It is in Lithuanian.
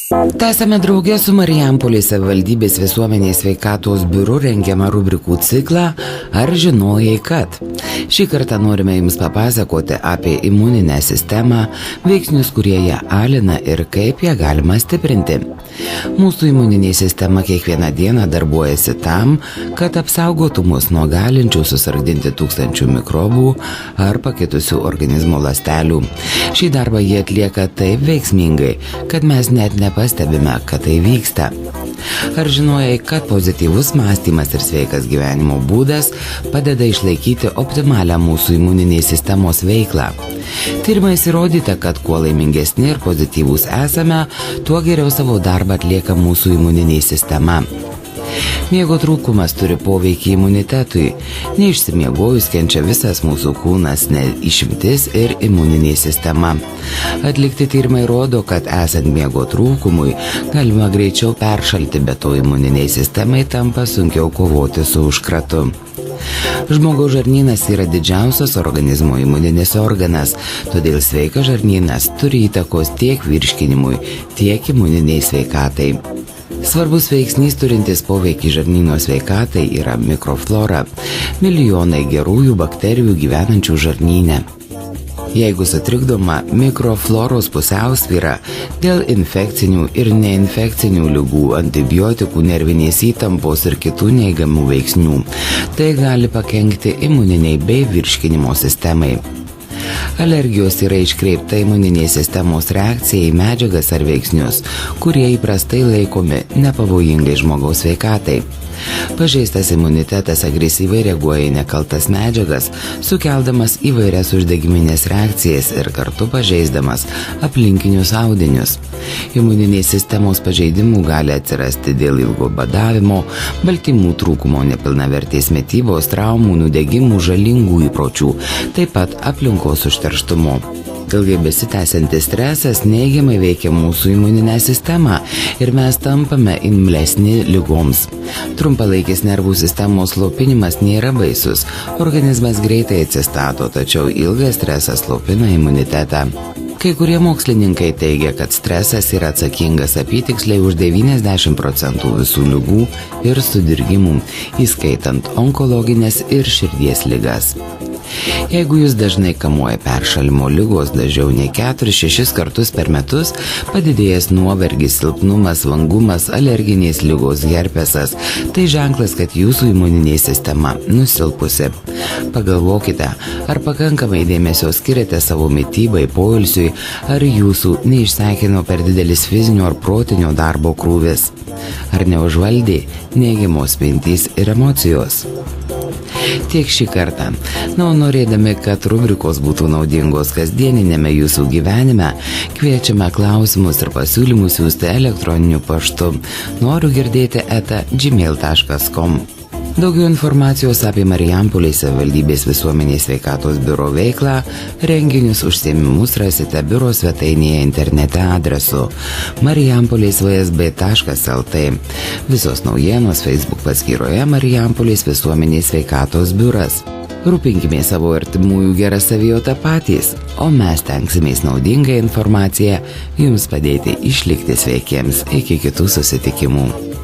Tęsame draugę su Marijampolės savivaldybės visuomenės sveikatos biuru rengiamą rubrikų ciklą Ar žinojai kad? Šį kartą norime Jums papasakoti apie imuninę sistemą, veiksnius, kurie ją alina ir kaip ją galima stiprinti. Mūsų imuninė sistema kiekvieną dieną darbuojasi tam, kad apsaugotų mus nuo galinčių susargdinti tūkstančių mikrobų ar pakitusių organizmo ląstelių. Šį darbą jie atlieka taip veiksmingai, kad mes net nepastebime, kad tai vyksta. Ar žinojai, kad pozityvus mąstymas ir sveikas gyvenimo būdas padeda išlaikyti optimalią mūsų imuninės sistemos veiklą? Tyrimais įrodyta, kad kuo laimingesni ir pozityvūs esame, tuo geriau savo darbą atlieka mūsų imuninė sistema. Miego trūkumas turi poveikį imunitetui. Neišsimiegojus kenčia visas mūsų kūnas, ne išimtis ir imuninė sistema. Atlikti tyrimai rodo, kad esant miego trūkumui galima greičiau peršalti, bet to imuniniai sistemai tampa sunkiau kovoti su užkratu. Žmogaus žarnynas yra didžiausias organizmo imuninis organas, todėl sveikas žarnynas turi įtakos tiek virškinimui, tiek imuniniai sveikatai. Svarbus veiksnys turintis poveikį žarnyno sveikatai yra mikroflora, milijonai gerųjų bakterijų gyvenančių žarnyne. Jeigu sutrikdoma mikrofloros pusiausvyra dėl infekcinių ir neinfekcinių ligų, antibiotikų, nervinės įtampos ir kitų neigiamų veiksnių, tai gali pakenkti imuniniai bei virškinimo sistemai. Alergijos yra iškreipta imuninės sistemos reakcija į medžiagas ar veiksnius, kurie įprastai laikomi nepavojingai žmogaus sveikatai. Pažeistas imunitetas agresyviai reaguoja į nekaltas medžiagas, sukeldamas įvairias uždegiminės reakcijas ir kartu pažeisdamas aplinkinius audinius. Imuninės sistemos pažeidimų gali atsirasti dėl ilgo badavimo, baltymų trūkumo, nepilnavertės mitybos, traumų, nudegimų, žalingų įpročių, taip pat aplinkos užterštumo. Ilgai besitęsiantis stresas neigiamai veikia mūsų imuninę sistemą ir mes tampame imlesni ligoms. Trumpalaikis nervų sistemos slopinimas nėra baisus, organizmas greitai atsistato, tačiau ilgas stresas slopina imunitetą. Kai kurie mokslininkai teigia, kad stresas yra atsakingas apytiksliai už 90% visų ligų ir sudirgimų, įskaitant onkologines ir širdies ligas. Jeigu jūs dažnai kamuoja peršalimo ligos dažniau nei 4-6 kartus per metus, padidėjęs nuovargis, silpnumas, vangumas, alerginės ligos, herpesas, tai ženklas, kad jūsų imuninė sistema nusilpusi. Pagalvokite, ar pakankamai dėmesio skiriate savo mitybai, poilsiui, ar jūsų neišsekino per didelis fizinio ar protinio darbo krūvis, ar neužvaldė neigiamos mintys ir emocijos. Tiek šį kartą. Norėdami, kad rubrikos būtų naudingos kasdieninėme jūsų gyvenime, kviečiame klausimus ir pasiūlymus siųsti elektroniniu paštu noriu-girdėti@gmail.com. Daugiau informacijos apie Marijampolės savivaldybės visuomenės sveikatos biuro veiklą, renginius, užsiėmimus rasite biuro svetainėje internete adresu marijampolės.vsb.lt. Visos naujienos Facebook paskyroje Marijampolės visuomenės sveikatos biuras. Rūpinkime savo artimųjų gerą savijautą patys, o mes tenksimės naudingą informaciją jums padėti išlikti sveikiems iki kitų susitikimų.